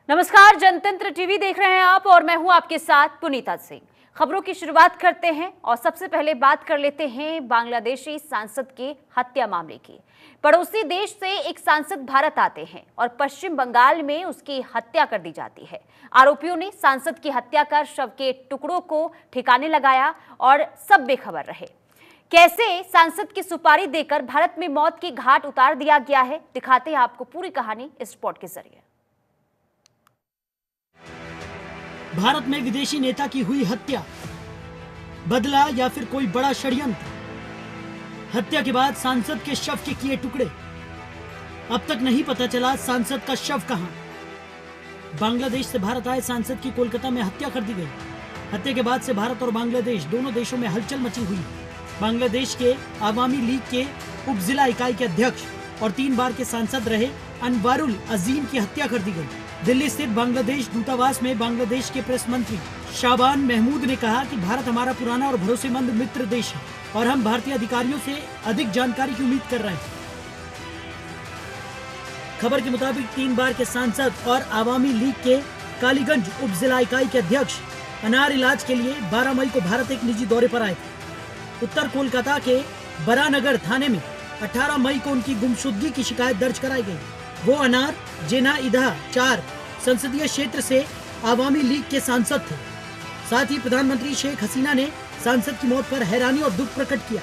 नमस्कार, जनतंत्र टीवी देख रहे हैं आप और मैं हूं आपके साथ पुनीता सिंह। खबरों की शुरुआत करते हैं और सबसे पहले बात कर लेते हैं बांग्लादेशी सांसद के हत्या मामले की। पड़ोसी देश से एक सांसद भारत आते हैं और पश्चिम बंगाल में उसकी हत्या कर दी जाती है। आरोपियों ने सांसद की हत्या कर शव के टुकड़ों को ठिकाने लगाया और सब बेखबर रहे। कैसे सांसद की सुपारी देकर भारत में मौत की घाट उतार दिया गया है, दिखाते हैं आपको पूरी कहानी इस रिपोर्ट के जरिए। भारत में विदेशी नेता की हुई हत्या, बदला या फिर कोई बड़ा षड्यंत्र। हत्या के बाद सांसद के शव के किए टुकड़े। अब तक नहीं पता चला सांसद का शव कहां। बांग्लादेश से भारत आए सांसद की कोलकाता में हत्या कर दी गई। हत्या के बाद से भारत और बांग्लादेश दोनों देशों में हलचल मची हुई। बांग्लादेश के आवामी लीग के उप जिला इकाई के अध्यक्ष और 3 बार के सांसद रहे अनवारुल अजीम की हत्या कर दी गई। दिल्ली स्थित बांग्लादेश दूतावास में बांग्लादेश के प्रेस मंत्री शाबान महमूद ने कहा कि भारत हमारा पुराना और भरोसेमंद मित्र देश है और हम भारतीय अधिकारियों से अधिक जानकारी की उम्मीद कर रहे हैं। खबर के मुताबिक 3 बार के सांसद और आवामी लीग के कालीगंज उप जिला इकाई के अध्यक्ष अनार इलाज के लिए 12 मई को भारत एक निजी दौरे पर आए थे। उत्तर कोलकाता के बरानगर थाने में 18 मई को उनकी गुमशुदगी की शिकायत दर्ज कराई गई। वो अनार जेना इधा 4 संसदीय क्षेत्र से आवामी लीग के सांसद थे। साथ ही प्रधानमंत्री शेख हसीना ने सांसद की मौत पर हैरानी और दुख प्रकट किया।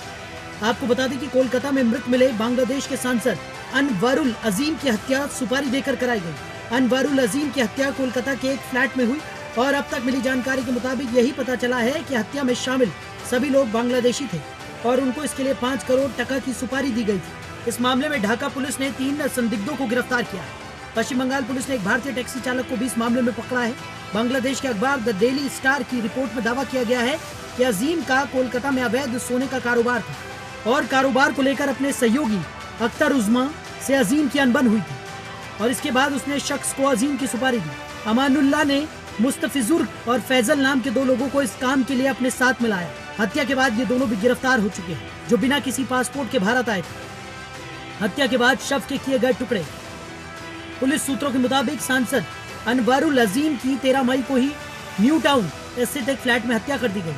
आपको बता दें कि कोलकाता में मृत मिले बांग्लादेश के सांसद अनवारुल अजीम की हत्या सुपारी देकर कराई गई। अनवारुल अजीम की हत्या कोलकाता के एक फ्लैट में हुई और अब तक मिली जानकारी के मुताबिक यही पता चला है कि हत्या में शामिल सभी लोग बांग्लादेशी थे और उनको इसके लिए 5 करोड़ टका की सुपारी दी गई थी। इस मामले में ढाका पुलिस ने 3 संदिग्धों को गिरफ्तार किया है। पश्चिम बंगाल पुलिस ने एक भारतीय टैक्सी चालक को भी इस मामले में पकड़ा है। बांग्लादेश के अखबार द डेली स्टार की रिपोर्ट में दावा किया गया है कि अजीम का कोलकाता में अवैध सोने का कारोबार था और कारोबार को लेकर अपने सहयोगी अख्तर उज़्मा से अजीम की अनबन हुई थी और इसके बाद उसने शख्स को अजीम की सुपारी दी। अमानुल्लाह ने मुस्तफिजुर और फैजल नाम के 2 लोगों को इस काम के लिए अपने साथ मिलाया। हत्या के बाद ये दोनों भी गिरफ्तार हो चुके हैं, जो बिना किसी पासपोर्ट के भारत आए थे। हत्या के बाद शव के किए गए टुकड़े। पुलिस सूत्रों के मुताबिक सांसद अनवारुल अजीम की 13 मई को ही न्यू टाउन स्थित एक फ्लैट में हत्या कर दी गई।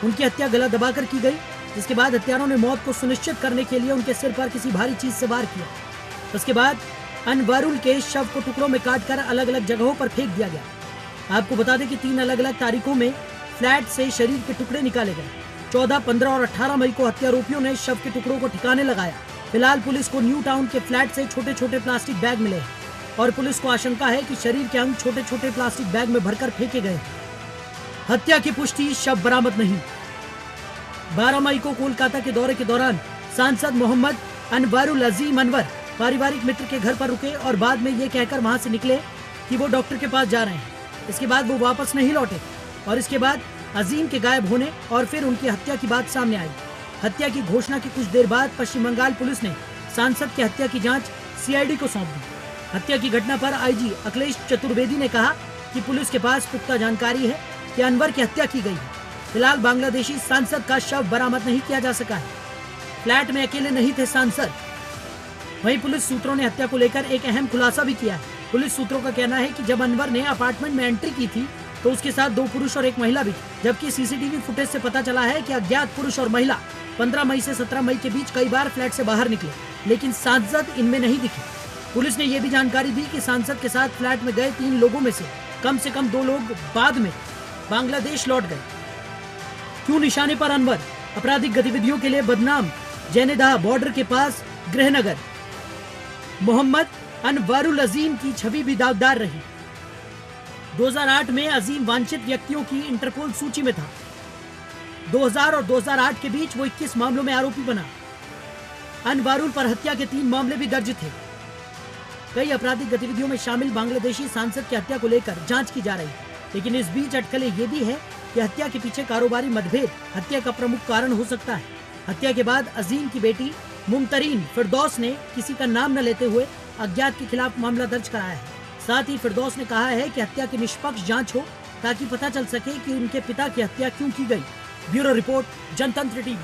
उनकी हत्या गला दबाकर की गई, जिसके बाद हत्यारों ने मौत को सुनिश्चित करने के लिए उनके सिर पर किसी भारी चीज से वार किया। उसके बाद अनवारुल के शव को टुकड़ों में काटकर अलग अलग जगहों पर फेंक दिया गया। आपको बता दें कि 3 अलग अलग तारीखों में फ्लैट से शरीर के टुकड़े निकाले गए। 14, 15 और 18 मई को हत्यारोपियों ने शव के टुकड़ों को ठिकाने लगाया। फिलहाल पुलिस को न्यू टाउन के फ्लैट से छोटे छोटे प्लास्टिक बैग मिले हैं और पुलिस को आशंका है कि शरीर के अंग छोटे छोटे प्लास्टिक बैग में भरकर फेंके गए। हत्या की पुष्टि, शव बरामद नहीं। 12 मई को कोलकाता के दौरे के दौरान सांसद मोहम्मद अनवारुल अजीम अनवर पारिवारिक मित्र के घर पर रुके और बाद में ये कहकर वहां से निकले कि वो डॉक्टर के पास जा रहे हैं। इसके बाद वो वापस नहीं लौटे और इसके बाद अजीम के गायब होने और फिर उनकी हत्या की बात सामने आई। हत्या की घोषणा की कुछ देर बाद पश्चिम बंगाल पुलिस ने सांसद की हत्या की जांच सीआईडी को सौंप दी। हत्या की घटना पर आईजी अखिलेश चतुर्वेदी ने कहा कि पुलिस के पास पुख्ता जानकारी है कि अनवर की हत्या की गई है। फिलहाल बांग्लादेशी सांसद का शव बरामद नहीं किया जा सका है। फ्लैट में अकेले नहीं थे सांसद। वहीं पुलिस सूत्रों ने हत्या को लेकर एक अहम खुलासा भी किया है। पुलिस सूत्रों का कहना है कि जब अनवर ने अपार्टमेंट में एंट्री की थी तो उसके साथ 2 पुरुष और 1 महिला भी थी, जबकि सीसीटीवी फुटेज से पता चला है कि अज्ञात पुरुष और महिला 15 मई से 17 मई के बीच कई बार फ्लैट से बाहर निकले, लेकिन सांसद इनमें नहीं दिखे। पुलिस ने यह भी जानकारी दी कि सांसद के साथ फ्लैट में गए 3 लोगों में से कम 2 लोग बाद में बांग्लादेश लौट गए। क्यों निशाने पर अनवर? अपराधिक गतिविधियों के लिए बदनाम जैनेदाह बॉर्डर के पास गृहनगर। मोहम्मद अनवारुल अजीम की छवि भी दागदार रही। 2008 में अजीम वांछित व्यक्तियों की इंटरपोल सूची में था। 2000 और 2008 के बीच वो 21 मामलों में आरोपी बना। अनवारुल पर हत्या के 3 मामले भी दर्ज थे। कई आपराधिक गतिविधियों में शामिल बांग्लादेशी सांसद की हत्या को लेकर जांच की जा रही है, लेकिन इस बीच अटकलें ये भी है कि हत्या के पीछे कारोबारी मतभेद हत्या का प्रमुख कारण हो सकता है। हत्या के बाद अजीम की बेटी मुमतरीन फिरदौस ने किसी का नाम न लेते हुए अज्ञात के खिलाफ मामला दर्ज कराया है। साथ ही फिरदौस ने कहा है कि हत्या की निष्पक्ष जांच हो ताकि पता चल सके कि उनके पिता की हत्या क्यों की गई। ब्यूरो रिपोर्ट, जनतंत्र टीवी।